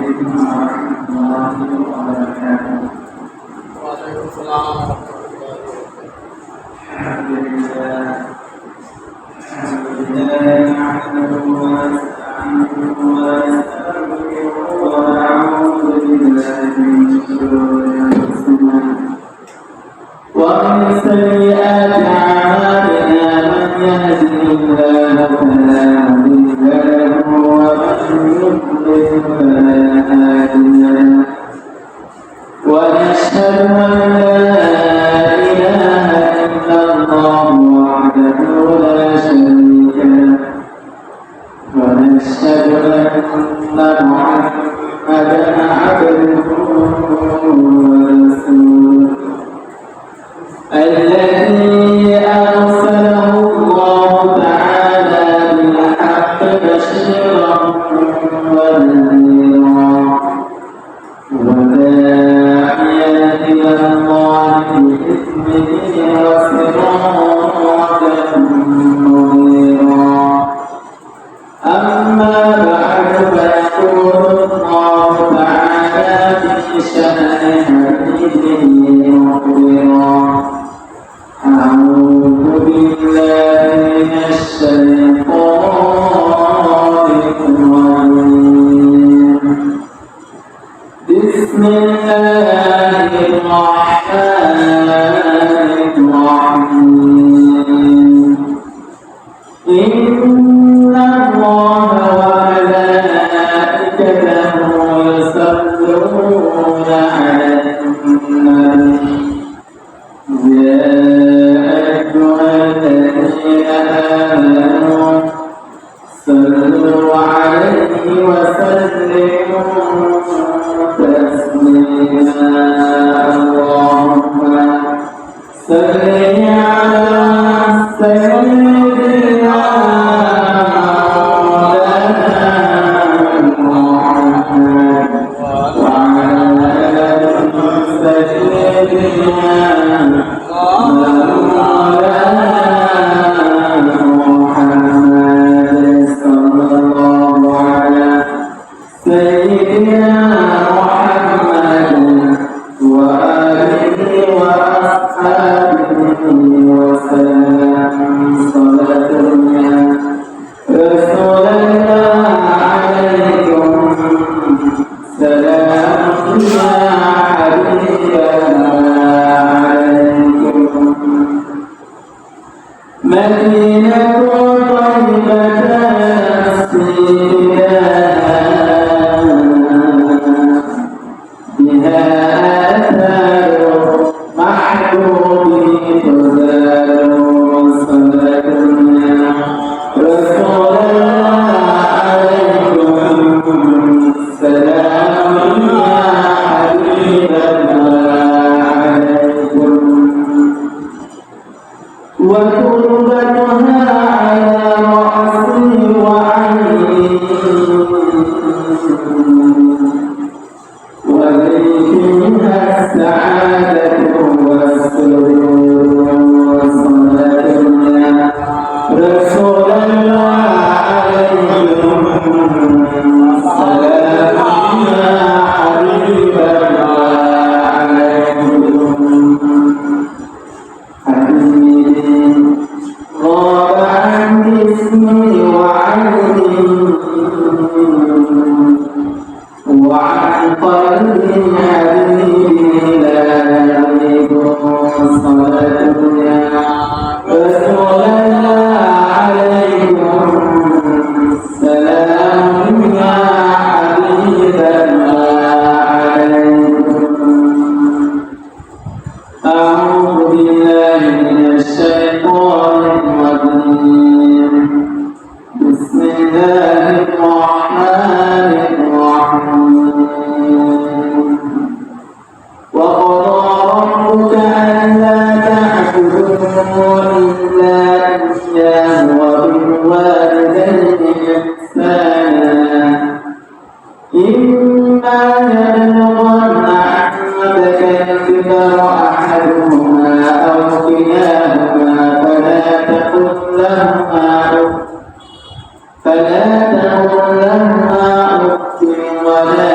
عليكم ورحمة الله وبركاته. وعليكم السلام ورحمة الله وبركاته. الحمد لله نحمده ونستعينه ونستغفره ونعوذ بالله من شرور أنفسنا ومن سيئات أعمالنا من يهده الله فلا مضل له ومن يضلل فلا هادي له ونشهد أن لا إله إلا الله وحده لا شريك له ونشهد أن محمدا عبده ورسوله الذي أرسله الله تعالى بالحق بشيرا ونذيرا وداعيا إلى الله بإذنه وسراجا منيرا. أما بعد فيقول الله تعالى في شأن حبيبه مخبرا: أعوذ بالله من الشيطان الرجيم. بسم الله الرحمن الرحيم. إن الله وملائكته يصلون على النبي يا أيها الذين آمنوا صلوا عليه وسلموا تسليما. اللهم صل على سيدنا محمد وعلى آل سيدنا محمد صلى الله على سيدنا محمد وآله وأصحابه وسلم. صلاة يا رسول الله عليكم سلام يا حبيب الله عليكم. مدينة طيبة نفسيها بها آثار محبوبي تزال. صلاة يا رسول الله عليكم سلام يا حبيب الله عليكم. وتربتها على رأسي وعيني وبيتها السعادة والسرور. صلاة يا رسول الله عليكم سلام يا حبيب الله عليكم. حبيبي غاب عن جسمي وعيني وعن قلبي حبيبي لا يغيب. صلاة يا رسول الله عليكم سلام يا حبيب الله عليكم. أعوذ بالله من الشيطان الرجيم. بسم الله الرحمن الرحيم. وقضى ربك ألا تعبدوا إلا إياه وبالوالدين إحسانا. إما يبلغن عندك الكبر أحدهما أو كلاهما فلا تقل لهما أف ولا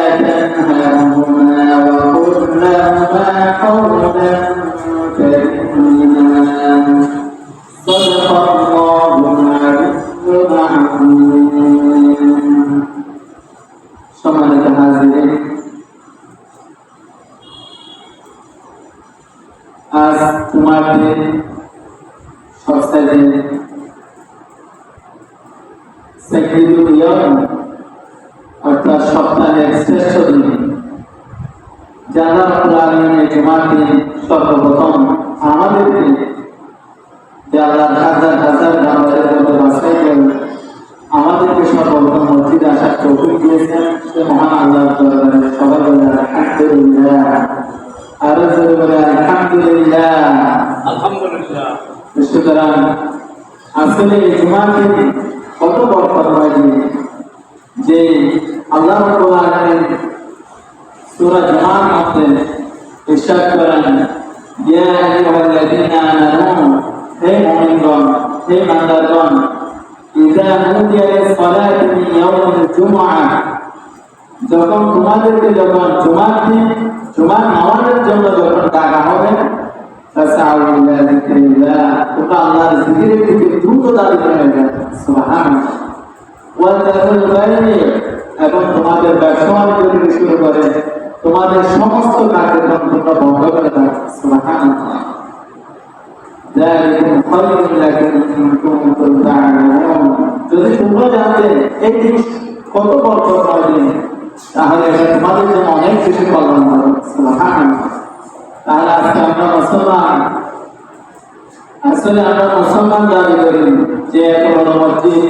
সাইয়্যিদুল ইয়াউম অর্থাৎ সপ্তাহের শ্রেষ্ঠ দিন যারা আল্লাহর জুমার দিন সর্বপ্রথম আমাদেরকে যারা হাজার হাজার নামাজের মধ্যে বাছাই করে আমাদেরকে সর্বপ্রথম মসজিদে আসার তৌফিক দিয়েছেন সে মহান আল্লাহর দরবারে সবাই বলে আলহামদুলিল্লাহ। আরো জোরে বলে আলহামদুলিল্লাহ। আলহামদুলিল্লাহ। সুতরাং আসলে এই জুমার দিন কত বরকতময় দিন যে আল্লাহ রাব্বুল আলামিন সূরা জুমার মধ্যে ইরশাদ করেন, ইয়া আইয়ুহাল্লাযীনা আমানু, হে মুমিনগণ, হে বান্দাগণ, ইযা নুদিয়া লিস-সালাতি মিন ইয়াউমিল জুমআহ, যখন তোমাদেরকে যখন জুমার নামাজের জন্য যখন ডাকা হবে, ফাসআউ ইলা যিকরিল্লাহ, তোমরা আল্লাহর জিকিরের দিকে দ্রুত দাবিত হয়ে যাও। সুবহানাল্লাহ। ওয়া যারুল বাই'i, এবং তোমাদের ব্যবসা বাণিজ্য শুরু করে তোমাদের সমস্ত কার্যক্রম তোমরা বন্ধ করে দাও। সুবহানাল্লাহ। যালিকুম খায়রুল লাকুম ইন কুনতুম তা'লামুন, যদি তোমরা জানতে এই জিনিস কত বরকতময় দিন তাহলে এটা তোমাদের জন্য অনেক বেশি কল্যাণ হবে। সুবহানাল্লাহ। তাহলে আজকে আমরা মুসলমান, আসলে আমরা মুসলমান দাবি করি যে এত বড় মসজিদ,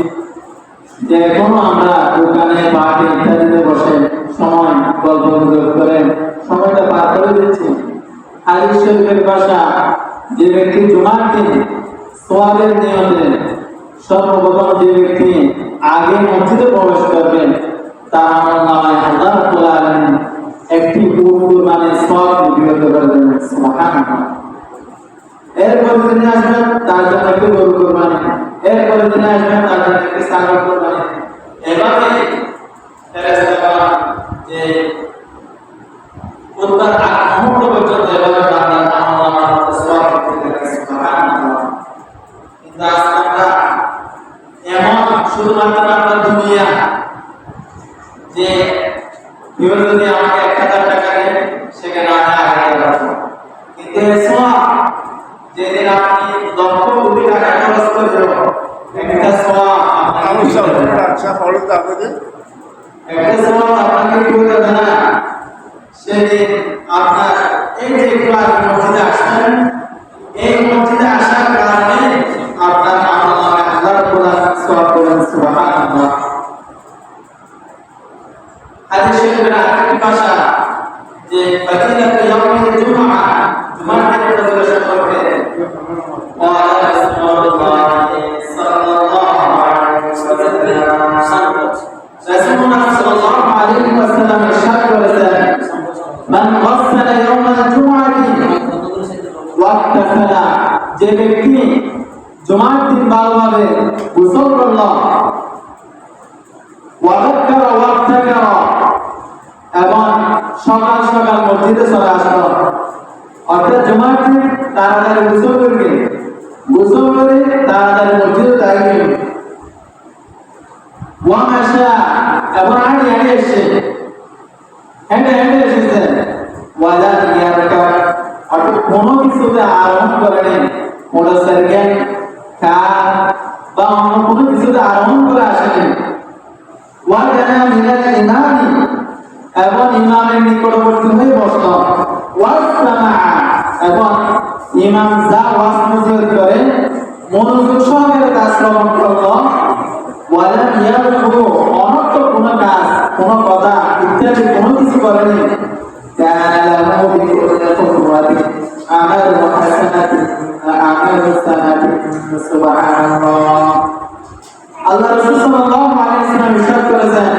যে এখনো আমরা দোকানে পার্টি ইত্যাদিতে বসে সময় গল্প গুজব করে সময়টা পার করে দিচ্ছি। হাদিস শরীফের ভাষা, যে ব্যক্তি জুমার দিন সওয়াবের নিয়তে সর্বপ্রথম যে ব্যক্তি আগে মসজিদে প্রবেশ করবে তার আমলনামায় আল্লাহ রাব্বুল আলামিন একটি উট কুরবানির সওয়াব নির্ধারিত করে দেবেন। সুবহানাল্লাহ। এরপরে তিনি আসবেন তার জন্য একটি গরু কুরবানি, এরপরে তিনি আসবেন তার জন্য একটি ছাগল কুরবানি। এভাবে ফেরেশতারা যে কুরবান আগ মুহূর্ত পর্যন্ত এভাবে বান্দার আমলনামার মধ্যে সওয়াব দিতে থাকে। সুবহানাল্লাহ। কিন্তু আজকে আমরা এমন শুধুমাত্র আমরা দুনিয়া যে কেউ যদি আমাকে 1000 টাকা দেয় সেখানে আমি আগে যাবো, কিন্তু সওয়াব যেদিন আপনি লক্ষ কোটি টাকা খরচ করবেন একটা সওয়াব আপনাকে কেউ দেবে না। সেদিন আপনার এই যে একটু আগে মসজিদে আসবেন, এই মসজিদে আসার কারণে আপনার আমলনামায় আল্লাহ রাব্বুল আলামিন সওয়াব দেবেন। সুবহানাল্লাহ। হাদিস শরীফের আরেকটি ভাষা যে ফাজিলাতুল ইয়াউমিল জুমআহ, জুমার দিনের ফজিলত সম্পর্কে قال رسول الله صلى الله عليه وسلم ارشاد করেছেন, মান গসালা ইয়াউমাল জুমআতি ওয়াক্তাসালা, যে ব্যক্তি জুমার দিন ভালোভাবে গোসল করল, ওয়াদাক্কারা ওয়াক্তাকারা, এবং সকাল সকাল মসজিদে চলে আসলো, অর্থাৎ জুমার দিন তাড়াতাড়ি গোসল করবে, গোসল করে তাড়াতাড়ি মসজিদে যাইবে, ওয়া মাশা, এবং হেঁটে এসেছে, হেঁটে এসেছে, ওয়ালা ইয়ারকা, অর্থাৎ কোনো কিছুতে আরোহণ করেনি, মোটরসাইকেল, কার বা অন্য কোনো কিছুতে আরোহণ করে আসেনি, ওয়া জানা মিনাল ইমামি, এবং ইমামের নিকটবর্তী হয়ে বসল, ওয়াসমাআ, এবং ইমাম যা ওয়াজ নসিহত করে মনোযোগ সহকারে তা শ্রবণ করল, ওয়ালাম ইয়ারফু, অনর্থক কোনো কাজ, কোনো কথা ইত্যাদি কোনো কিছু করেনি, কানা লাহু বিকুল্লি খুতওয়াতিন আমালু হাসানাতিন আমালু সানাতিন। সুবহানাল্লাহ। আল্লাহ রাসূল সাল্লাল্লাহু আলাইহি ওয়াসাল্লাম ইরশাদ করেছেন,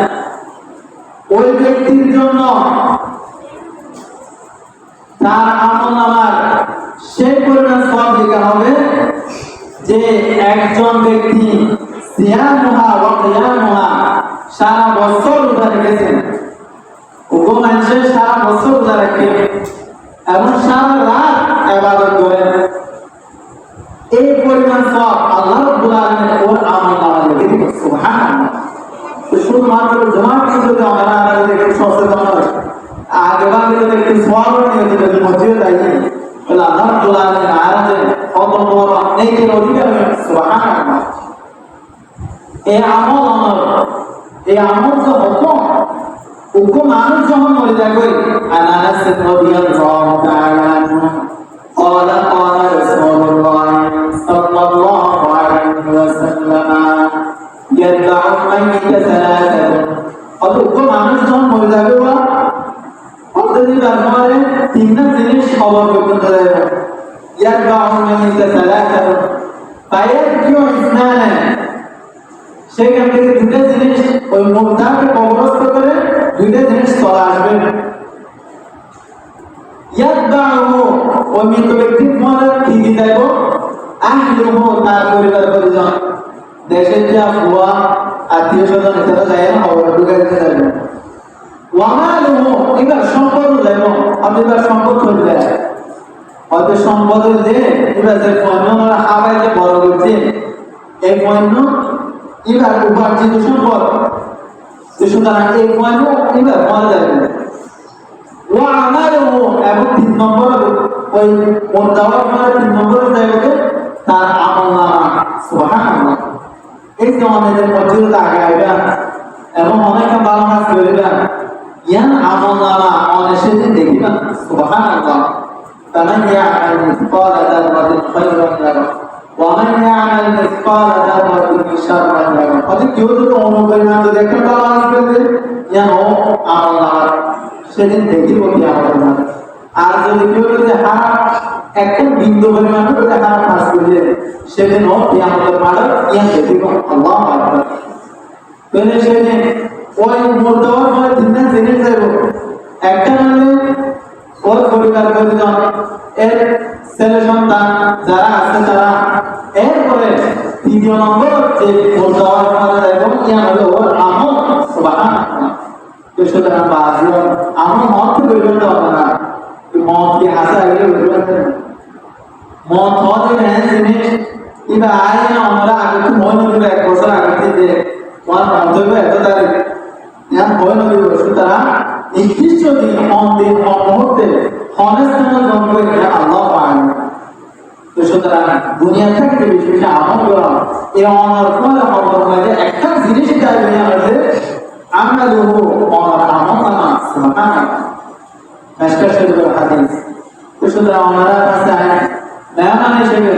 ওই ব্যক্তির জন্য তার আমলনামার সেই পরিমাণ সওয়াব লেখা হবে যে একজন ব্যক্তি সিয়ামুহা ওয়া কিয়ামুহা, সারা বছর রোজা রেখেছেন, ওগো মানুষের সারা বছর রোজা রাখে এবং সারা রাত ইবাদত করে, এই পরিমাণ সওয়াব আল্লাহ রাব্বুল আলামিন ওর আমলনামায় লিখে দিবেন। সুবহানাল্লাহ। শুধুমাত্র জুমার দিন যদি আমরা একটু সচেতন হই, আগে ভাগে যদি একটু সওয়াব নিয়ে যদি মসজিদে যাই, তাহলে আল্লাহ রাব্বুল আলামিন আরাজে কত বড় নেকির অধিকার হয়ে। সুবহানাল্লাহ। এই আমল আমার এই আমল যে হুকুম মানুষ যখন মরে যাবে আনাস রাদিয়াল্লাহু তাআলা قال قال رسول الله صلى الله عليه وسلم يتبع الميت ثلاثة অত হুকুম মানুষ যখন মরে যাবে অতদিন তারপরে তিনটা জিনিস খবর পর্যন্ত দেবে يتبع الميت ثلاثة فيرجع اثنان সেখান থেকে দুটা জিনিস ওই মুর্দাকে কবরস্থ করে দুইটা জিনিস চলে আসবে ইয়াতবাহু ওই মৃত ব্যক্তির মনে ঠিকই যাইব আহলুহু তার পরিবার পরিজন দেশের যা বুয়া আত্মীয় স্বজন এটা যায় না খবর ঢুকে দিতে যাবে ওয়ামালুহু এবার সম্পদ যাইব আপনি তার সম্পদ চলে যায় হয়তো সম্পদ যে এবার যে পণ্য হাবাই যে বড় করছে এই পণ্য এবার উপার্জিত সম্পদ সুতরাং এই পণ্য এবার মারা যাবে ও আমারও এবং 3 নম্বর ওই মোদ্দাওয়ার পরে 3 নম্বর জায়গাতে তার আমলনামা সুবহানাল্লাহ এই যে আমাদের মসজিদে আগাইবা এবং অনেক ভালো কাজ করবেন ইয়ান আমলনামা অনেসে দেখিবেন সুবহানাল্লাহ فمن يعمل مثقال ذرة خيرا يره ومن يعمل مثقال ذرة شرا يره قد يوجد অনুপরিণাম যদি একটা ভালো কাজ করবে ইয়ান আমলনামা সেদিন দেখিব কি আমলনামা আর যদি কেউ যদি একটা বিন্দু পরিমাণ যদি হারাম কাজ করলে সেদিন কিয়ামতের মাঠে ইয়ান দেখিব আল্লাহু আকবার তাহলে সেদিন ওই মুর্দাওয়ার পরে তিনটা জিনিস যাইব একটা মানে ওর পরিবার পরিজন এর ছেলে সন্তান যারা আছে তারা এরপরে 3 নম্বর যে মুর্দাওয়ার পরে যাইব ইয়ান হলো ওর আমল সুবহানাল্লাহ তো সুতরাং বাজিও আমল মত করবেন না মত কি হাসা আগে বলবেন মত হতে নেন জিনিস এবার আয় না আমরা আগে তো মনে হলো 1 বছর আগে থেকে ওর মন্তব্য এত তারিখ ইয়ান মনে হলো সুতরাং নির্দিষ্ট দিন দিন মুহূর্তে হনেস্টনেস গম্ভ করে আল্লাহ পায় তো সুতরাং দুনিয়া থেকে বেশি বেশি আমল করা এই অনার ফলে খবর মধ্যে একটা জিনিস চাই দুনিয়ার মধ্যে আমরা লোক অনার আমল না সুবহানাল্লাহ মেশকাত শরীফের হাদিস তো সুতরাং আমরা কাছে মেহমান হিসেবে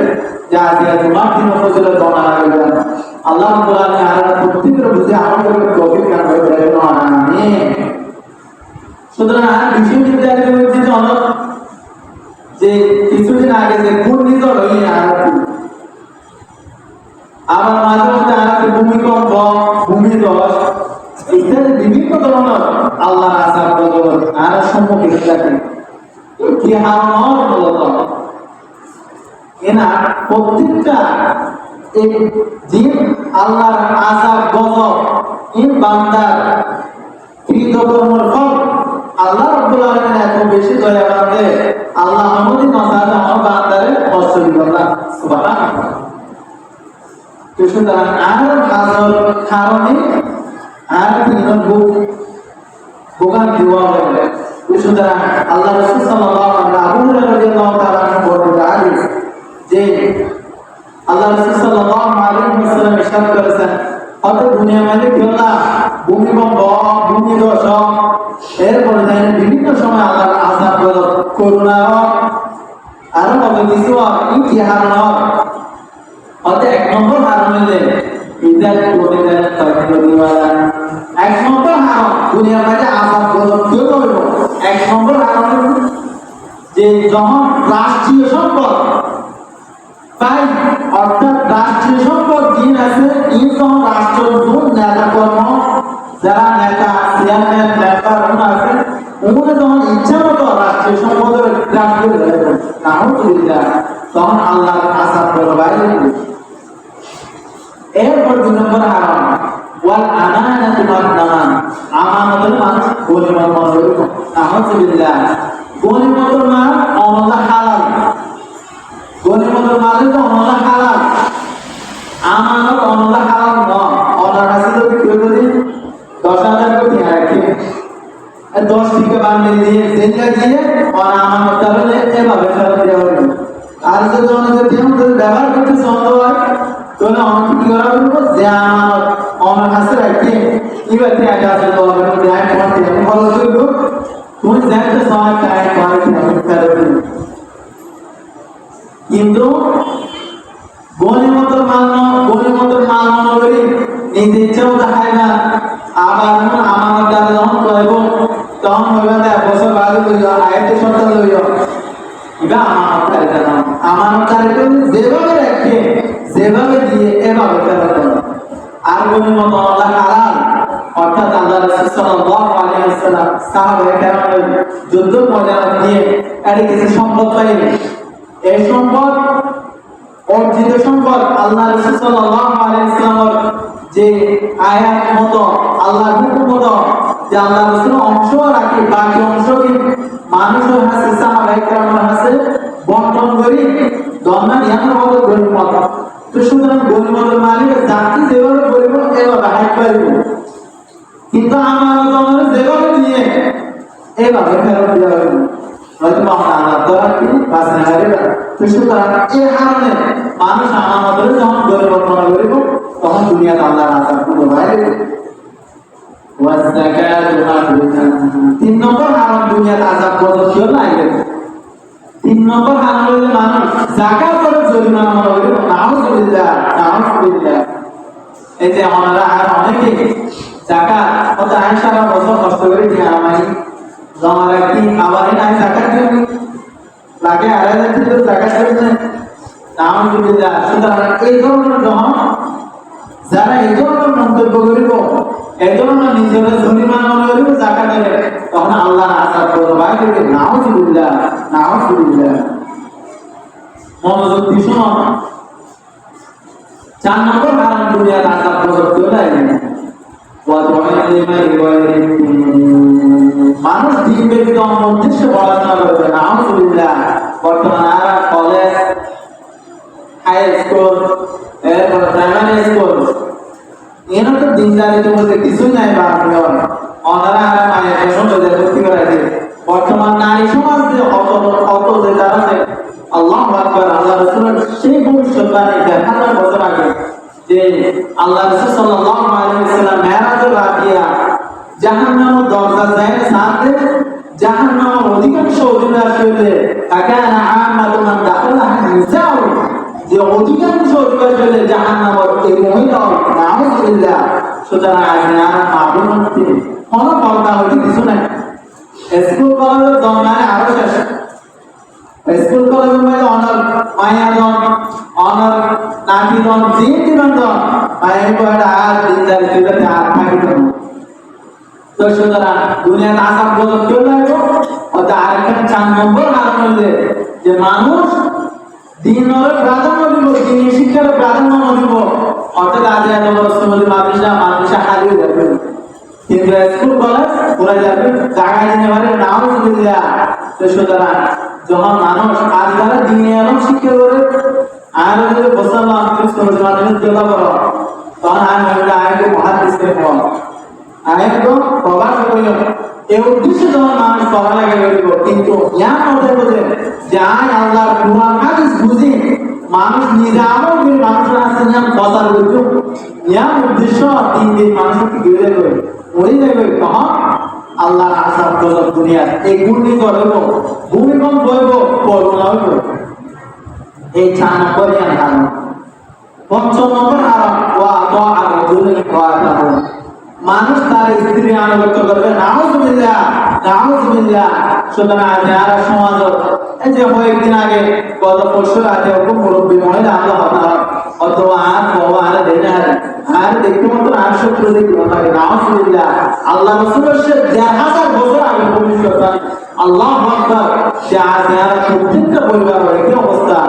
যে আজকে তোমার দিন ফজিলত বর্ণনা করবেন আল্লাহ রাব্বুল আলামিন আর প্রত্যেকের বুঝে আমল করে তৌফিক দান করে দেন আমিন সুতরাং আর বিশ্ববিদ্যালয়ের মধ্যে যে কিছুদিন আগে যে ঘূর্ণিঝড় হয়ে আবার মাঝে মধ্যে আর ভূমিকম্প ভূমিধস ইত্যাদি বিভিন্ন ধরনের আল্লাহ আযাব গজব আর সম্মুখীন থাকে কি হাওয়ার মূলত এনা প্রত্যেকটা এই জিন আল্লাহর আযাব গজব এই বান্দার কৃতকর্মের ফল আল্লাহ রাব্বুল আলামিন এত বেশি দয়াবান যে আল্লাহ আমাদের মাঝে আমার বান্দারে কষ্ট দিবেন না সুবহানাল্লাহ তো সুতরাং আর হাজার কারণে আর তিনজন ভোগান দেওয়া হবে তো সুতরাং আল্লাহ রাসূল সাল্লাল্লাহু আলাইহি ওয়া আবু হুরায়রা রাদিয়াল্লাহু তাআলা বর্ণিত হাদিস যে আল্লাহ রাসূল সাল্লাল্লাহু আলাইহি ওয়াসাল্লাম ইরশাদ করেছেন অত দুনিয়া মানে কেলা ভূমিকম্প ভূমিধস এরপরে বিভিন্ন সময় আল্লাহর আযাব গজব করুণা আরো হবে কিছু কি হারণ অত 1 নম্বর হারণ হলে ইদাল কোদিদাল তাকদিওয়ালা 1 নম্বর হারণ দুনিয়া মানে আযাব গজব কেউ করবে 1 নম্বর হারণ যে যখন রাষ্ট্রীয় সম্পদ তাই অর্থাৎ রাষ্ট্রীয় সম্পদ দিন আছে এই যখন রাষ্ট্রদূত নেতা কর্ম যারা নেতা চেয়ারম্যান মেম্বার আছে ওগুলো যখন ইচ্ছা মতো রাষ্ট্রীয় সম্পদের গ্রাম করে দেবে তখন আল্লাহর আযাব করে বাইরে এরপর 2 নম্বর হারাম ওয়াল আমানাতু মাদনামান আমানতের মানুষ গনিমত মনে করবে নাউযুবিল্লাহ গনিমতের মান অনলা হালাল গনিমতের মালে তো অনলা হালাল আমানত অনলা হালাল নয় অনার কাছে যদি কেউ যদি 10,000 কোটি রাখে 10 থেকে বান্ডিল দিয়ে জেলে দিয়ে আর আমানত হলে এভাবে ফেরত দেওয়া হবে আর যদি অনেকে যেমন ব্যবহার করতে সন্দেহ হয় তাহলে অনেক কি করা হবে যে আমানত আমার কাছে রাখি এবার থেকে আগে আসলে তো আমি যাই তোমার আমি ভালো করবো তুমি জানতে সময় টাইম তোমার কিন্তু গণিমতের মান্য করি নিজে ইচ্ছাও দেখায় না আবার আমার দ্বারা যখন করবো তখন হইবে না বছর বাদে লইল আয়াতে সন্তান লইল এটা আমানতকারীকে যেভাবে রাখে যেভাবে দিয়ে এভাবে ফেরত দেয় আর গণিমত আল্লাহ হালাল অর্থাৎ আল্লাহ রাসূল সাল্লাল্লাহু আলাইহি ওয়াসাল্লাম সাহাবায়ে কেরামের যুদ্ধ ময়দানে দিয়ে এর কিছু সম্পদ পাইনি এই সম্পদ অর্জিত সম্পদ আল্লাহ রাসূল সাল্লাল্লাহু আলাইহি ওয়াসাল্লামের যে আয়াত মতো আল্লাহর হুকুম মতো যে আল্লাহ রাসূল অংশ রাখে বাকি অংশ কি মানুষের কাছে সাহাবায়ে কেরামের কাছে বন্টন করি দন্না নিয়ামত মতো গণিমত তো সুতরাং গণিমতের মালিক জাতি যেভাবে বলবো এভাবে হাইট পাইব কিন্তু আমার তোমার যেভাবে দিয়ে এভাবে ফেরত দেওয়া হবে হয়তো আল্লাহ তাআলা কি বাসনা করে তো সুতরাং এই কারণে মানুষ আমাদের যখন গণিমত মনে করিব তখন দুনিয়াতে আল্লাহর আযাব পুরো বাইরে তিন নম্বর হারাম দুনিয়ার আযাব প্রদত্ত লাগে তিন নম্বর হারাম হইলে মানুষ যাকাত করে জরিমানা মনে করিব নাউযুবিল্লাহ এই যে আমরা আর অনেকে যাকাত কত সারা বছর কষ্ট করে দিয়ে আমাই জমা রাখি আবার এই যাকাত দিই লাগে আলাদা থেকে যাকাত দিতে নাউযুবিল্লাহ সুতরাং এই ধরনের যখন যারা এই ধরনের মন্তব্য করিব এই ধরনের নিজের জরিমানা মনে করিব যাকাত দিলে তখন আল্লাহর আযাব করবে বাইরে নাউযুবিল্লাহ মনোযোগ দিয়ে শোনো চার নম্বর হারাম দুনিয়ার আযাব প্রদত্ত লাগে মানুষ দিন ব্যতীত অন্য উদ্দেশ্যে পড়াশোনা করবে নাউযুবিল্লাহ বর্তমানে আর কলেজ হাই স্কুল এরপর প্রাইমারি স্কুল এনে তো দিনদারিতে বলতে কিছুই নাই বা ওনারা আর মায়ের জন্য ভর্তি করা যায় বর্তমান নারী সমাজ যে অত যে তারা আল্লাহু আকবার আল্লাহ রাসূলের সেই ভবিষ্যৎবাণী 1000 বছর আগে যে আল্লাহ রাসূল সাল্লাল্লাহু আলাইহি ওয়াসাল্লাম মেরাজের রাতিয়া জাহান্নামের দরজা যায় সাথে জাহান্নামের অধিকাংশ অধিবাসীতে কাকানা আমাতু মান দাখালাহা নিসাউ যে অধিকাংশ অধিবাসী জাহান্নামের এই মহিলা নাউযুবিল্লাহ সুতরাং আর মাবুনতে কোন পর্দা হইতে কিছু নাই স্কুল কলেজের দমনায় আরো শেষ স্কুল কলেজের মধ্যে অনার মায়াদন অনার নাতিদন যে দিবন্ধন মায়ের পরে আর দিনদার দিতে আর থাকিত তো সুতরাং দুনিয়ার আসাম বদল কেউ লাগবে অর্থাৎ আরেকটা 4 নম্বর হারাম হইলে যে মানুষ দিনের প্রাধান্য দিব দিন শিক্ষার প্রাধান্য দিব অর্থাৎ আজ এত বড় সমাজে মাদ্রাসা হারিয়ে যাবে কিন্তু স্কুল কলেজ পুরা যাবে জায়গা দিনে পারে নাউযুবিল্লাহ তো সুতরাং যখন মানুষ আজ যারা দিনে এমন শিক্ষা করে আর যদি বসালাম সমাজের মাধ্যমে দেওয়া করো তখন আর মহিলা আয়কে মহাদিসকে পড় আয়কে প্রবাস করিল এই উদ্দেশ্যে যখন মানুষ পড়ালেখা করিব কিন্তু ইয়া মধ্যে বোঝে যে আল্লাহর কুরআন হাদিস বুঝি মানুষ নিজে আমল করে মানুষের কাছে নিয়ে বসার করতো ইয়া উদ্দেশ্য 3 দিন মানুষকে গিলে করে ওই যাবে তখন আল্লাহর আযাব গজব দুনিয়া এই গুণি করব ভূমিকম্প হইব করোনা হইব এই 4 নম্বর হারাম 5 নম্বর হারাম ওয়া তাআ রাজুলিন ওয়া মানুষ তার স্ত্রী আনুগত্য করবে নাউযুবিল্লাহ সুতরাং যারা সমাজ এই যে কয়েকদিন আগে গত পরশু রাতে খুব মুরব্বী মহিলা আল্লাহ অথবা আর বাবা আর দেনা আর দেখতে মতো আর শত্রু দেখতে পারে নাউযুবিল্লাহ আল্লাহ রাসূলের সে 1000 বছর আগে ভবিষ্যৎবাণী আল্লাহু আকবার যারা প্রত্যেকটা পরিবার একই অবস্থা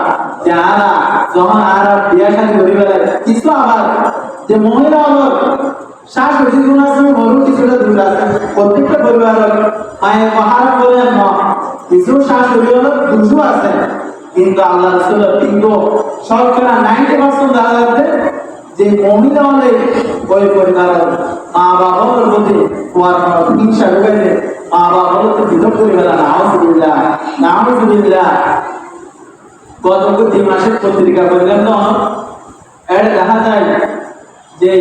যারা যখন আর বিয়ে শাদী করিবে কিছু আবার যে মহিলা আবার শাশুড়ি গুণ আছে বড় কিছুটা দূর আছে প্রত্যেকটা পরিবারের মায়ের পাহাড় বলেন না কিছু শাশুড়ি হলো দুশো আছে কিন্তু আল্লাহ রাসূলের কিন্তু শতকরা 90% দেখা যাচ্ছে যে মহিলা হলে ওই পরিবারের মা বাবার প্রতি তোমার হিংসা ঢুকাইছে মা বাবার তো বিরোধ করে ফেলা নাউযুবিল্লাহ গত 2 মাসের পত্রিকা বললেন তো এটা দেখা যায় যে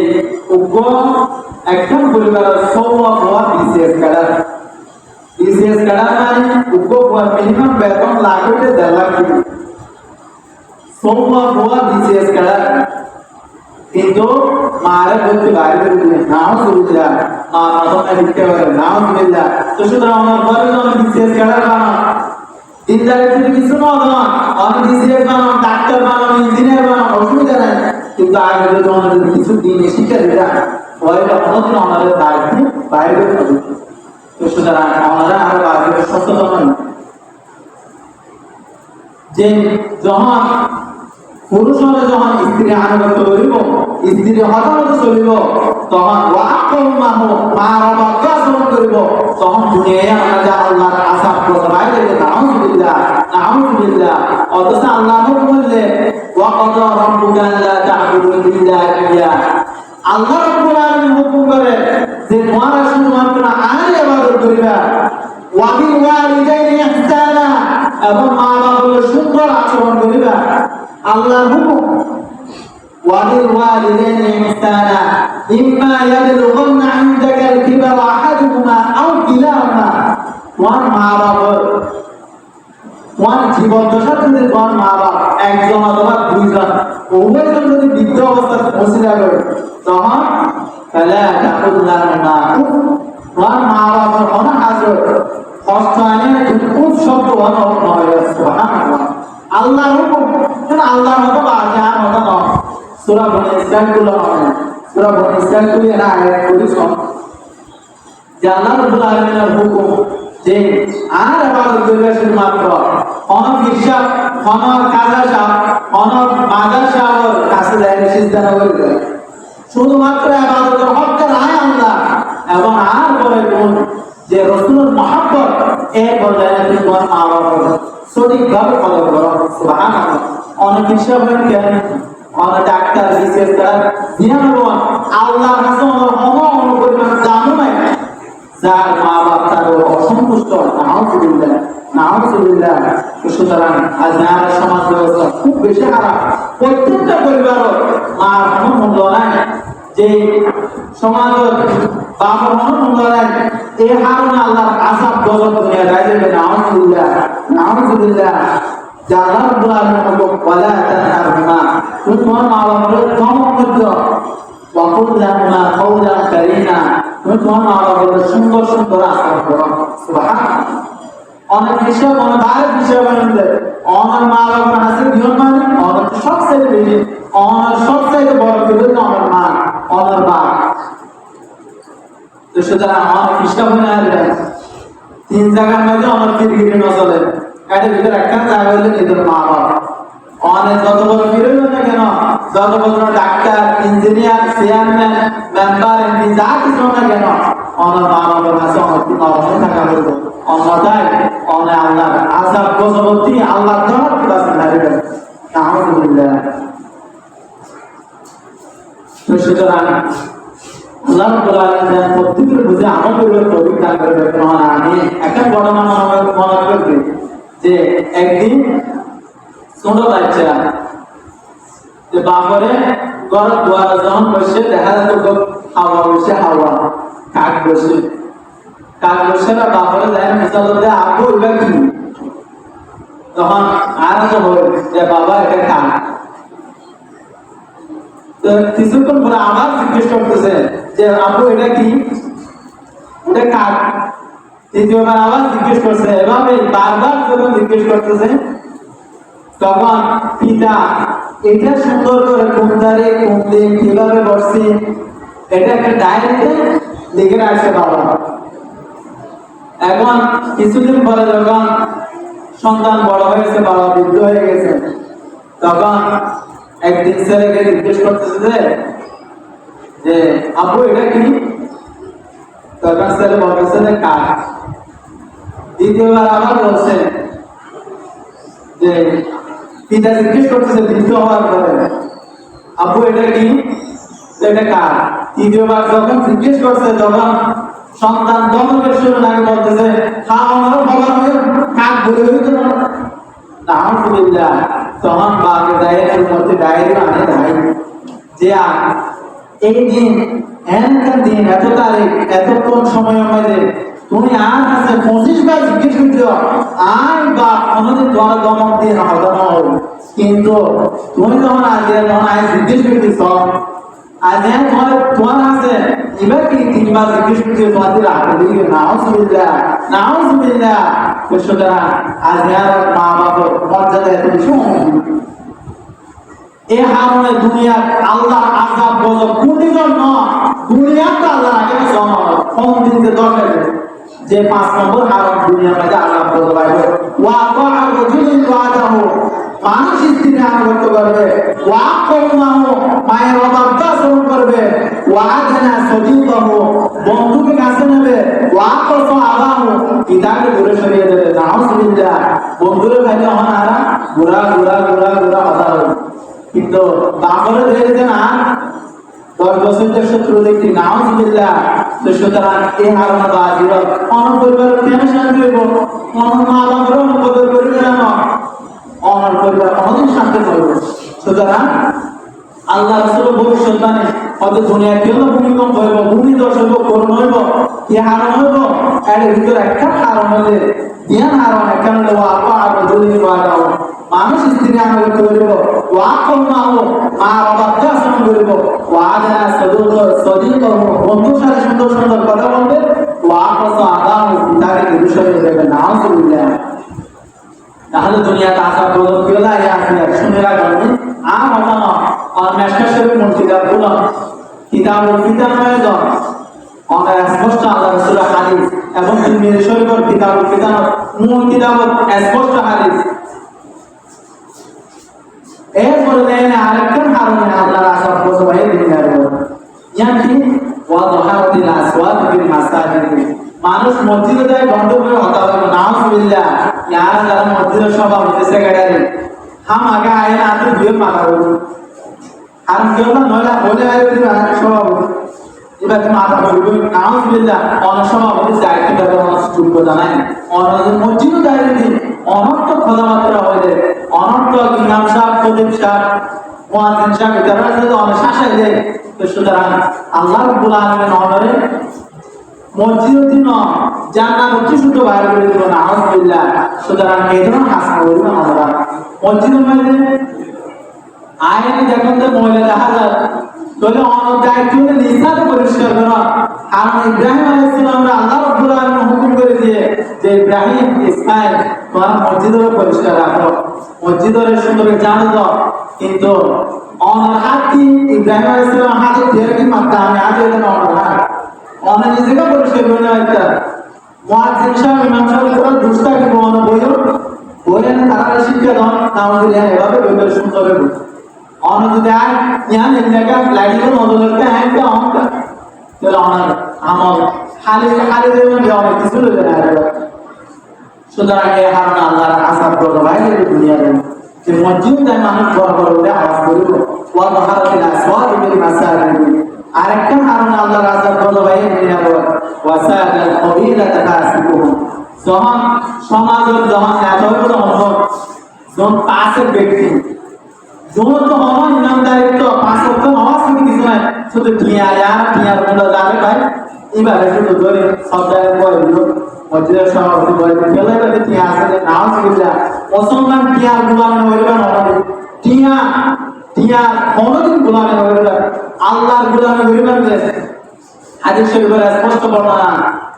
উগ্র একদম পরিবারের সৌমা হওয়া বিসিএস ক্যাডার মানে উগ্র হওয়ার মিনিমাম বেতন লাখ হইতে 1.5 লাখ টাকা সৌমা হওয়া বিসিএস ক্যাডার কিন্তু মারে বলতে বাইরে দিলে নাও সুবিধা মা প্রথমে দিতে পারে নাও সুবিধা তো সুতরাং আমার পরে আমি বিসিএস ক্যাডার বানাও দিনদারি যদি কিছু না দেওয়া আমি বিসিএস বানাও ডাক্তার বানাও ইঞ্জিনিয়ার বানাও অসুবিধা নাই কিন্তু আগে যদি আমাদের কিছু দিন শিক্ষা দিতা পরে অন্যদিন আমাদের বাইরে হবে তো সুতরাং আমরা আরো বাইরে সচেতন যে যখন পুরুষ হলে যখন স্ত্রী আনুগত্য করিব স্ত্রী হঠাৎ চলিব তখন আচরণ করিব তখন দুনিয়ায় আমরা যে আল্লাহর আযাব করতে বাইরে নাউযুবিল্লাহ অথচ আল্লাহ বললে ওয়াকাদা রাব্বুকা আল্লা তা'বুদু ইল্লা ইয়্যাহ আল্লাহ রাব্বুল আলামিন হুকুম করে যে তোমরা শুধুমাত্র আল্লাহর ইবাদত করিবা ওয়া বিল ওয়ালিদাইনি ইহসানা এবং মা বাবার সুন্দর আচরণ করিবা আল্লাহর হুকুম ওয়াবিল ওয়ালিদাইনি ইহসানা ইম্মা ইয়াবলুগান্না ইনদাকা আল-কিবারা আহাদুহুমা আও কিলাহুমা ওয়া মা বাবা ওয়ান জীবন দশা যদি তোমার মা বাবা একজন অথবা দুইজন উভয়জন যদি বৃদ্ধ অবস্থায় পৌঁছে যাবে তখন ফালা তাকুল লাহুমা ওয়ান মা বাবার অনেক হাজর কষ্ট আনে খুব শব্দ অনেক হয় সুবহানাল্লাহ আল্লাহর হুকুম মানে আল্লাহর মতো বাজার মতো নয় সূরা বনী ইসরাঈল গুলো নয় সূরা বনী ইসরাঈল গুলো এর আয়াত গুলি সব যে আল্লাহ রাব্বুল আলামিনের হুকুম যে আর ইবাদত করবে শুধুমাত্র অনক হিসাব অনক কাজা সাহেব অনক মাদার সাহেবের কাছে যায় সিজদা করবে শুধুমাত্র ইবাদতের হকদার আল্লাহ এবং আর পরে কোন যে রাসূলের মহব্বত এই বললেন তোমার মা বাবার সঠিকভাবে ফলো করো সুবহানাল্লাহ অনেক হিসাব কেন অনেক ডাক্তার বিসিএস তারা জিনাবো আল্লাহর কাছে অনেক পরিমাণ দামও নাই যার মা বাবা তার অসন্তুষ্ট নাউযুবিল্লাহ সুতরাং আজ আমাদের সমাজ ব্যবস্থা খুব বেশি খারাপ প্রত্যেকটা পরিবারও মার কোনো মূল্য নাই যে সমাজ বাবার কোনো মূল্য নাই এই হারুন আল্লাহর আযাব গজব দুনিয়া রাইজে নাউযুবিল্লাহ যে আল্লাহ রাব্বুল আলামিন ওয়ালা তানহারহুমা তোমার মা বাবার ক্ষমা করতে ওয়াকুল লাহুমা কাওলান কারীমা তোমার মা বাবার সুন্দর সুন্দর আচরণ করো সুবহানাল্লাহ অনেক বিষয় মনে বাইরে বিষয় বানাতে অনেক মা বাবার হাসে জীবন মানে অনেক সবচেয়ে বেশি অনেক সবচেয়ে বড় বিরোধী আমার মা অনেক মা তো সুতরাং অনেক হিসাব হয়ে আসবে তিন জায়গার মধ্যে অনেক ফিরগিরি নচলে এটার ভিতরে একটা জায়গা হইলে নিজের মা বাবা অনেক যত বড় ফিরে না কেন যত বড় doctor engineer chairman member MP যা কিছু না কেন অনেক মা বাবার কাছে অনেক নরমে থাকা হইতো অন্যথায় অনেক আল্লাহর আযাব গজবতী আল্লাহর দরবার কাছে দাঁড়িয়ে নাউযুবিল্লাহ তো সুতরাং আল্লাহ রাব্বুল আলামিন প্রত্যেকের বুঝে আমল করে তৌফিক দান করবে আমি একটা ঘটনা মনে করতে যে একদিন ছোট বাচ্চা যে বাপরে ঘর দুয়ার যখন বসে দেখা যেত হাওয়া বসে হাওয়া কাক বসে না বাপরে যায় মিশালতে আবু এবার কি তখন আর তো হয় যে বাবা এটা কাক তো কিছুক্ষণ পরে আবার জিজ্ঞেস করতেছে যে আবু এটা কি এটা কাক তৃতীয়বার আবার জিজ্ঞেস করছে এভাবে বারবার যখন জিজ্ঞেস করতেছে তখন পিতা এটা সুন্দর করে কোন দ্বারে কোন দিন কিভাবে বসছে এটা একটা ডায়েরিতে লিখে রাখছে বাবা এখন কিছুদিন পরে যখন সন্তান বড় হয়েছে বাবা বৃদ্ধ হয়ে গেছে তখন একদিন ছেলেকে জিজ্ঞেস করতেছে যে আপু এটা কি তখন ছেলে বলতেছে যে কাক দ্বিতীয়বার আবার বলছে যে পিতা জিজ্ঞেস করতেছে বৃদ্ধ হওয়ার পরে আপু এটা কি এটা কার তৃতীয়বার যখন জিজ্ঞেস করছে তখন সন্তান দমনের শুরু নাকি বলতেছে আমারও খবর হবে কাক বলে হইতো না নাউযুবিল্লাহ তখন বাগে দায়ের মধ্যে ডায়েরি আনে ধাই যে এই দিন এনকার দিন এত তারিখ এতক্ষণ সময়ের মধ্যে তুমি আর আছে 25 বার জিজ্ঞেস করছো আর বা কোনোদিন তোমার দমক দিয়ে হবে না কিন্তু তুমি যখন আগে তখন আজ জিজ্ঞেস করতেছ আজ তোমার আছে এবার কি 3 বার জিজ্ঞেস করছো তোমাদের হাতে দিয়ে নাউজুবিল্লাহ সুতরাং আজ মা বাবার মর্যাদা এত বেশি এ হারণে দুনিয়ার আল্লাহ আযাব গজব কোনদিন না দুনিয়াতে আল্লাহ আগে কোন দিনকে দরকার যে 5 নম্বর হারণ দুনিয়ার মধ্যে আযাব গজব আসবে ওয়া তাআ রাজুলুন ওয়াদাহু মানুষ স্ত্রী আনুগত্য করবে ওয়া কওমাহু মায়ের অবাধ্যতা আচরণ করবে ওয়া আদনা সদীকাহু বন্ধুকে কাছে নেবে ওয়া কসা আবাহু পিতাকে দূরে সরিয়ে দেবে নাউজুবিল্লাহ বন্ধুরে ভাইলে হনারা গুরা কথা হবে কিন্তু বাপরে দেখে না 10 বছরের শত্রু দেখি নাউজুবিল্লাহ সুতরাং এই হারনা বাজির অনর পরিবার কেন শান্তি হইব অনর মা বাবার অনুপদের করবে না অনর পরিবার অনেক শান্তি হইব সুতরাং আল্লাহ রাসূল ভবিষ্যৎবাণী হয়তো দুনিয়া কেউ ভূমিকম্প হইব ভূমিধস হইব করুণ হইব কি হারণ হইব এর ভিতর একটা হারণ হইলে জ্ঞান হারণ একটা হইলে আপা আর যদি বাড়াও মানুষ স্ত্রী আনুগত্য করিব ওয়া কওমাহু মা বাবাকে আচরণ করিব ওয়া আদনা সদীকাহু বন্ধুর সাথে সুন্দর সুন্দর কথা বলবে ওয়া কসা আবাহু পিতাকে দূরে সরিয়ে দেবে নাউজুবিল্লাহ তাহলে দুনিয়াতে আসার প্রয়োজন কেউ লাগে আসলে শুনে রাখবেন আর হতো না মেশকা শরীফ মসজিদের বলো কিতাবুল ফিতান আয়োজন অনেক স্পষ্ট আল্লাহ রাসূলের হাদিস এবং তিরমিজি শরীফের কিতাবুল ফিতান মূল কিতাবের স্পষ্ট হাদিস এরপরে দেন আরেকটা কারণে আল্লাহর আযাব গজব হয়ে দুনিয়ার উপর ইয়াকি ওয়া যাহারাতিল আসওয়াত ফিল মাসাজিদ মানুষ মসজিদে যায় বন্ধ করে হতা হবে নাউজুবিল্লাহ ইয়ার যারা মসজিদে সভা হইতেছে গাড়ি হাম আগে আয় না তো বিয়ে মাথা বলবো আর কেউ না নয়লা বলে আয় যদি সভা এবার তুমি মাথা বলবো নাউজুবিল্লাহ অনেক সভা হতে যায় কিন্তু যোগ্য জানাই অনেক মসজিদও যায় দিন অনর্থ খোদামাত্রা হইলে অনর্থ ইমাম সাহেব খতিব সাহেব মুয়াজ্জিন সাহেব তারা যদি অনেক শাসাই দেয় তো সুতরাং আল্লাহ রাব্বুল আলামিন অনরে মসজিদের দিন জান্নাত অতি শুদ্ধ বাইরে করে দিল নাউজুবিল্লাহ সুতরাং এই ধরনের হাসনা করিব আমরা মসজিদের মধ্যে আইনে যখন তো মহিলা দেখা যায় তাহলে অনেক দায়িত্ব হলে নিঃসাতে পরিষ্কার করা কারণ ইব্রাহিম আলাইহিস সালাম আল্লাহ রাব্বুল আলামিন হুকুম করে দিয়ে যে ইব্রাহিম ইসমাইল তোমার মসজিদের পরিষ্কার রাখো মসজিদের সুন্দর জানো তো কিন্তু অনার হাতি ইব্রাহিম আলাইহিস সালাম হাতে ধরে কি মাত্রা আমি আজ এটা অনার হাত অনার নিজেকে পরিষ্কার করে নেওয়া একটা মুয়াজ্জিন সাহেব ইমাম সাহেব পুরো দুষ্টা কি বলনো বলেন তারা শিক্ষা দাও আমাদের এভাবে বের সুন্দর হবে অন যদি আর ইয়ান এলাকা লাইনে নজরতে একটা অঙ্ক তাহলে অনার আমল খালি দেবেন যে অনেক কিছু লেগে না সুতরাং এই হারণ আল্লাহর আযাব গজব হয় দুনিয়ার যে মসজিদ তাই মানুষ বড় বড় করে আওয়াজ করিব ওয়া যাহারাতিল আসওয়াত ফিল মাসাজিদ আরেকটা হারণ আল্লাহর আযাব গজব হয় দুনিয়ার ওয়াসাদাল কবিলা তাকাসিবুহু যখন সমাজের যখন এত বড় অন্তর যখন পাশের ব্যক্তি যখন তো আমার ইমানদারিত্ব পাঁচ ওয়াক্ত নামাজ থেকে কিছু নাই শুধু টিয়ার বন্ধ যাবে ভাই এবারে শুধু ধরে সব জায়গায় বলল মসজিদের সভাপতি বলে ফেলে গেলে টিয়া আসলে নাও শিখেছে মুসলমান টিয়ার গুলামে হইবে না টিয়া কোনোদিন গুলামে হইবে না আল্লাহর গুলামে হইবে না হাদিস শরীফের স্পষ্ট বর্ণনা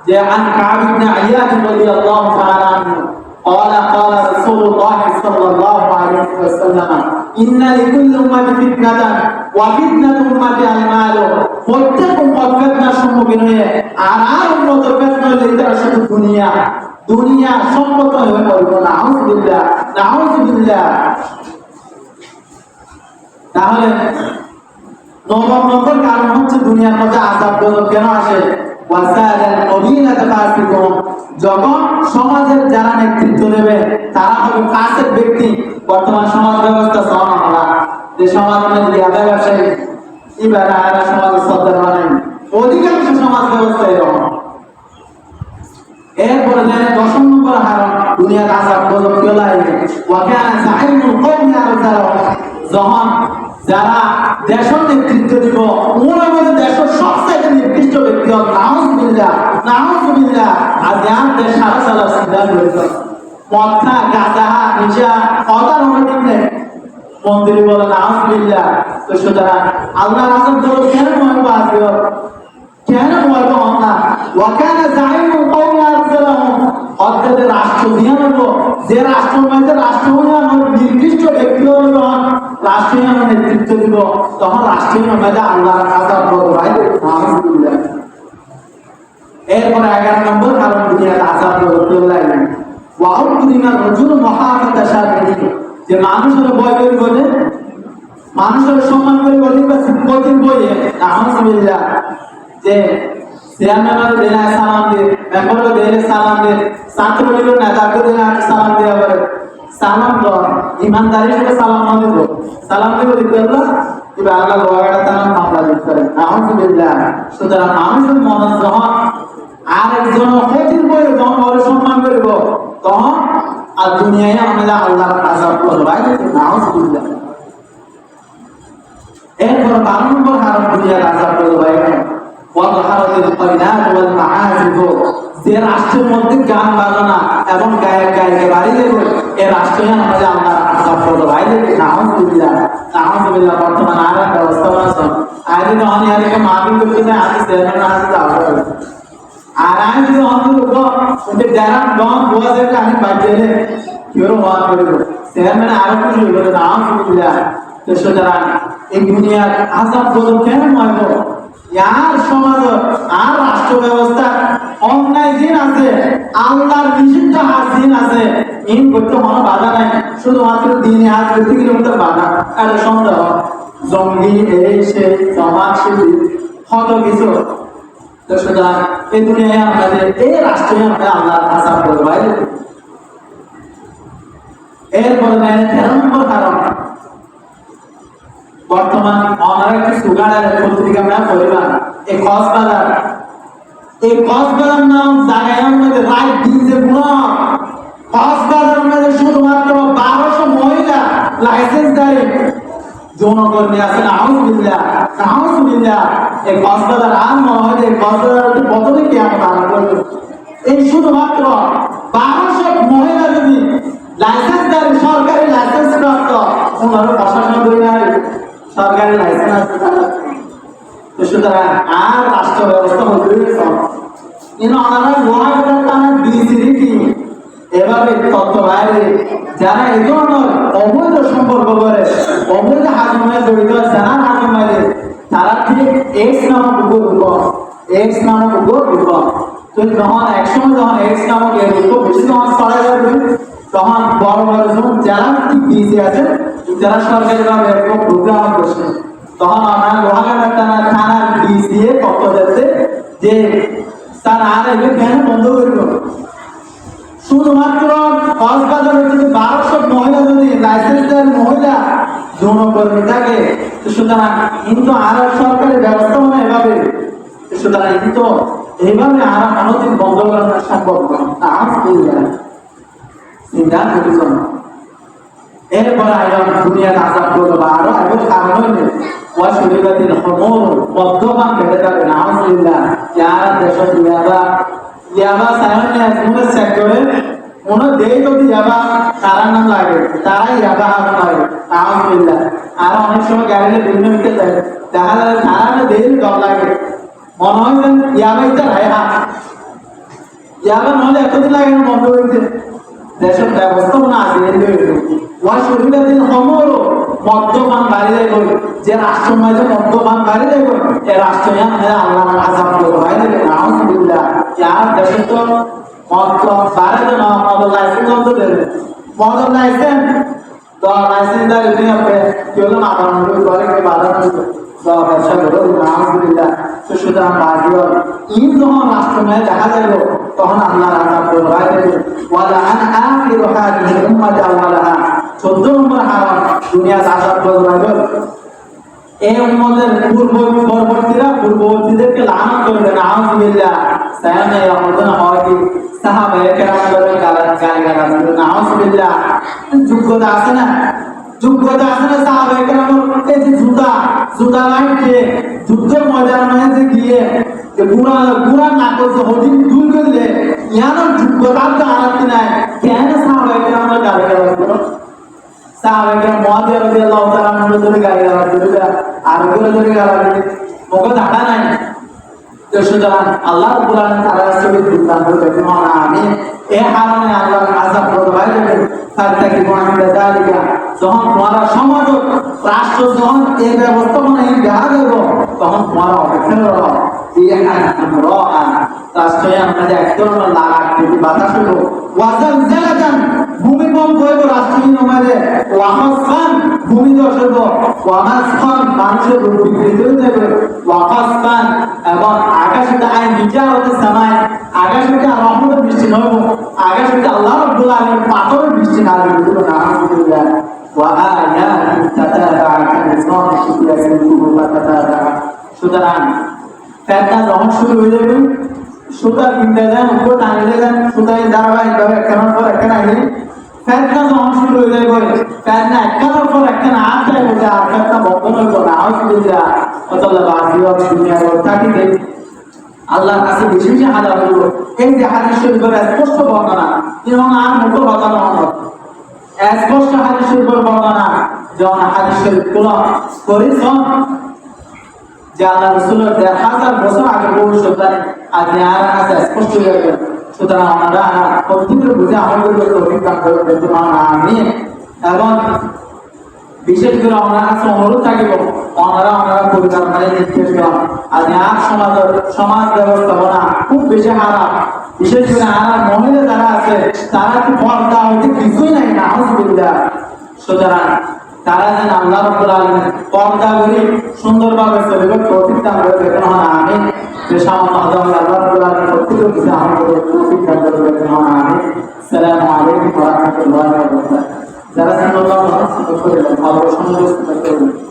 যে আন কাব ইবনে আইয়াদ রাদিয়াল্লাহু তাআলা আনহু قال رسول الله صلى الله عليه وسلم إن لكل أمة فتنة وفتنة أمتي المال প্রত্যেক উম্মত ফিতনার সম্মুখীন হয়ে আর উম্মতের ফিতনা হইতে শুধু দুনিয়া সম্পদ হয়ে পড়বে নাউজুবিল্লাহ তাহলে নম্বর কারণ হচ্ছে দুনিয়ার মধ্যে আযাব গজব কেন আসে ওয়াসাদাল কবিলা তাকাসিকুম যখন সমাজের যারা নেতৃত্ব নেবে তারা হবে ফাসিক ব্যক্তি বর্তমান সমাজ ব্যবস্থা সমাজ যে সমাজের মধ্যে ব্যবসায়ী ইবারা আরা সমাজ সদ্দার মানে অধিকাংশ সমাজ ব্যবস্থা এরকম এরপরে জানে 10 নম্বর হারাম দুনিয়ার আযাব গজব কেলাই ওয়া কানা সাইমুল কওমি আরজালা যখন যারা দেশের নেতৃত্ব দিব ওনার মধ্যে দেশের সবচেয়ে নির্দিষ্ট ব্যক্তি হল নাউজুবিল্লাহ আর যার দেশ সারা সারা সিদ্ধান্ত হয়েছে মথা গাঁজা নিশা অদারণ নেই মন্দির বলে নাউজুবিল্লাহ। তো সুতরাং আল্লাহ রাসূল তো কেন মহব্বত আছে কেন মহব্বত হন না ওয়াকানা জাইমুল কওমি আরসালাহুম অর্থাৎ রাষ্ট্র দিয়ে হলো যে রাষ্ট্রের মধ্যে রাষ্ট্রীয় নির্দিষ্ট ব্যক্তি হলো রাষ্ট্রীয় নেতৃত্ব দিব তখন রাষ্ট্রীয় মধ্যে আল্লাহর আযাব হবে ভাই নাউজুবিল্লাহ। এরপর 11 নম্বর কারণ দুনিয়ার আযাব করতে লাগে ওয়াউদিনা রাজুল মুহাফাতা শারঈ যে মানুষের ভয় করে বলে মানুষের সম্মান করে বলে বা সিম্পতির বইয়ে নাউজুবিল্লাহ যে চেয়ারম্যানের দেনা সালাম দিয়ে মেম্বারকে দেনে সালাম দিয়ে ছাত্রলীগের নেতাকে দেনা সালাম দেওয়া করে সালাম দর ইমানদারির সাথে সালাম না দিব সালাম দিয়ে দিতে আল্লাহ এবার আল্লাহ ওয়াগাটা সালাম মামলা দিতে পারে নাউজুবিল্লাহ। সুতরাং মানুষের মনে যখন আরেকজন ক্ষতির বইয়ে যখন বলে সম্মান করব তখন আর দুনিয়ায় আমরা আল্লাহর আযাব করব ভাই নাউজুবিল্লাহ। এরপর 12 নম্বর কারণ দুনিয়ার আযাব করব ভাই যে রাষ্ট্রের মধ্যে গান বাজনা এবং গায়ক গায়িকা বাড়িয়ে দেবে এ রাষ্ট্রে আমাদের আল্লাহ আযাব করবে ভাই নাউজুবিল্লাহ নাউজুবিল্লাহ। বর্তমান আর ব্যবস্থা আছে আইন অনেক আরেক মাহফিল করতে যায় আমি চেয়ারম্যান আছে যাওয়া আর আমি যদি অন্তত ওদের যারা ডন বোঝে আমি বাজেলে কেউ ওয়ান করে চেয়ারম্যান আরো কিছু বলে নাউজুবিল্লাহ। তো সুতরাং এই দুনিয়ার আযাব বলো কেন হয় यार সমাজ আর রাষ্ট্র ব্যবস্থা অন্যায় দিন আছে আল্লাহর নিষিদ্ধ দিন আছে ইন করতে কোনো বাধা নাই শুধুমাত্র দিনে আজ করতে গেলে ওদের বাধা আর সন্দেহ জঙ্গি এই সে সমাজ শিবির কত কিছু। তো সুতরাং এই দুনিয়ায় আমাদের এই রাষ্ট্রে আমরা আল্লাহর আযাব করব ভাই। এরপরে 13 নম্বর কারণ বর্তমান অনেক একটি সুগারের পত্রিকা আমরা পরিবার এই কক্সবাজার নাম জায়গার মধ্যে রাইট দিয়েছে পুরো কক্সবাজার মধ্যে শুধুমাত্র 1200 মহিলা লাইসেন্সধারী যৌনকর্মী আছে নাউজুবিল্লাহ নাউজুবিল্লাহ। এই কক্সবাজার আর মনে হয় যে কক্সবাজার কতদিন কি আমরা করবো এই শুধুমাত্র 1200 মহিলা যদি লাইসেন্সধারী সরকারি লাইসেন্স প্রাপ্ত ওনারা প্রশাসন করে নেয় সরকারি লাইসেন্স আছে তো সুতরাং আর রাষ্ট্র ব্যবস্থা হয়ে গেছে কিন্তু ওনারা লোহাগড়ার টানা ডিসিডি টিম এভাবে তথ্য বাইরে যারা এই ধরনের অবৈধ সম্পর্ক করে অবৈধ হাজমায় জড়িত যারা হাজমায় তারা ঠিক এক্স নামক উপর তো যখন একসময় যখন এক্স নামক এর উপর বেশি যখন ছড়া যাবে তখন বড় বড় যখন যারা ডিসি আছে যারা সরকারি ভাবে এরকম প্রোগ্রাম করছে তখন আমরা লোহাগড়ার থানার ডিসি তথ্য দিতে যে স্যার আর এগুলো কেন বন্ধ করব শুধুমাত্র কক্সবাজার থেকে 1200 মহিলা যদি লাইসেন্সের মহিলা যৌনকর্মী থাকে সুতরাং কিন্তু আর সরকারি ব্যবস্থা মানে এভাবে সুতরাং কিন্তু এইভাবে আর অনধিক বন্ধ করানো সম্ভব নয় চিন্তা করেছেন। এরপর আইলাম দুনিয়ার আযাব করবো আরো এবং কারণ ওয়াশরিবাতিল খুমুর মদ্যপান খেতে যাবে নাউজুবিল্লাহ। যারা দেশে ইয়াবা সায়নে মুখে চেক করে মনে দেই যদি ইয়াবা তারা নাম লাগে তারা ইয়াবা হাত পায় নাউজুবিল্লাহ। আর অনেক সময় গাড়িতে বিভিন্ন মিটে যায় দেখা যায় তারা দেই ডর লাগে মনে হয় যেন ইয়াবা ইচ্ছা রায় হাত ইয়াবা নহলে এতদিন লাগে না বন্ধ হইতে দেশের ব্যবস্থাপনা আছে ওয়াশরিবাতিল খুমুর মদ্যপান বাড়িয়ে দেয় যে রাষ্ট্রের মাঝে মদ্যপান বাড়িয়ে দেয় এ রাষ্ট্রে আল্লাহর আযাব করবে ভাই নাউজুবিল্লাহ। যার দেশে তো মদ বাড়ে না মদ লাইসেন্স তো দেবে মদ লাইসেন্স তো লাইসেন্স দাঁড়ি আপনি কেউ না বাড়ানো করে কে বাড়ানো ব্যবসা করো নাউজুবিল্লাহ। তো সুতরাং বাড়িও ইন যখন রাষ্ট্রের মাঝে দেখা যাবে তখন আল্লাহর আযাব করবে ভাই ওয়ালা আন আখিরু হাদিহি উম্মাত আওয়ালাহা 14 নম্বর হারাম দুনিয়ার আযাব করবে এই উম্মতের পূর্ববর্তীদেরকে লানত করবে নাউজুবিল্লাহ। সায়ামে রহমতুন হয় কি সাহাবায়ে কেরাম বলেন গালাগালাজ নাউজুবিল্লাহ। যোগ্যতা আছে না যোগ্যতা আছে না সাহাবায়ে কেরামের এই যে জুতা লাইটে যুদ্ধের ময়দানে গিয়ে যে গুড়া না করছে হদিন দূর করলে ইয়ানোর যোগ্যতা তো আনাতে নাই কেন সাহাবায়ে কেরামের গাড়ি গেল সাহাবায়ে কেরাম মুআবিয়া রাদিয়াল্লাহু তাআলা আনহু ধরে গাড়ি গেল আর গুলো ধরে গেল মগজ দাঁড়া নাই তো সুতরাং আল্লাহ রাব্বুল আলামিন তাআলা রাসূলের দুর্দান করতে না আমি এই হারনে আল্লাহর আযাব প্রবাহ দেবে তাতে কি বর্ণনা দালিকা যখন তোমার সমাজ রাষ্ট্র যখন এই ব্যবস্থাপনায় দেখা দেব তখন তোমার অপেক্ষা করো যে আমরা রাষ্ট্রে আমাদের এক ধরনের লাগাট যদি বাতাস হলো ওয়াজাল জালাজান ভূমিকম্প হইব রাষ্ট্রীয় আমাদের ওয়াহাসান ভূমিধস হইব ওয়াহাসান মানুষের রূপ বিকৃত হয়ে যাবে ওয়াহাসান এবং আকাশে আইন বিচার হতে সামায় আকাশে রহমতের বৃষ্টি নইব আকাশে আল্লাহ রাব্বুল আলামিন পাথরের বৃষ্টি না দিবে নাউযুবিল্লাহ وآيات تتابع كالنظام الشتوي فتتابع সুতরাং ফেতনা যখন শুরু হয়ে যাবে সুতা কিনতে যান উপর টানিয়ে যান সুতায় ধারাবাহিকভাবে একখানার পর একখানা আইলে ফেতনা যখন শুরু হয়ে যাবে ফেতনা একখানার পর একখানা আটটায় বোঝা আর ফেতনা বন্ধ হইব না আউযুবিল্লাহ অতএব বাজিওয়াত দুনিয়ার থাকিতে আল্লাহর কাছে বেশি বেশি হাজার হইব এই যে হাদিস শরীফের স্পষ্ট বর্ণনা যেমন আর মুখ কথা নয় স্পষ্ট হাদিস শরীফের বর্ণনা যেমন হাদিস শরীফ গুলো করেছেন যে আল্লাহ রাসূলের 1000 বছর আগে ভবিষ্যৎবাণী আজ আর কাছে স্পষ্ট হয়ে গেল সুতরাং আমরা প্রত্যেকের বুঝে আমাদের অভিজ্ঞান করতে আমি এবং বিশেষ করে আমরা কাছে অনুরোধ থাকিব আমরা পরিবার মানে নির্দেশ দেওয়া আজ আর সমাজ ব্যবস্থাপনা খুব বেশি খারাপ বিশেষ করে আর মহিলা যারা আছে তারা কি পর্দা হইতে কিছুই নাই না আউযুবিল্লাহ সুতরাং তারা যেন আল্লাহ রাব্বুল আলামিন পর্দা করে সুন্দরভাবে চলবে তৌফিক দান করবে আমিন যে সামান্য আল্লাহ রাব্বুল আলামিন প্রত্যেকের কিছু আমাদের তৌফিক দান করবে আমিন আসসালামু আলাইকুম ওয়া রাহমাতুল্লাহি ওয়া বারাকাতুহু যারা সুন্নাত করে ভালো সমাজ করবে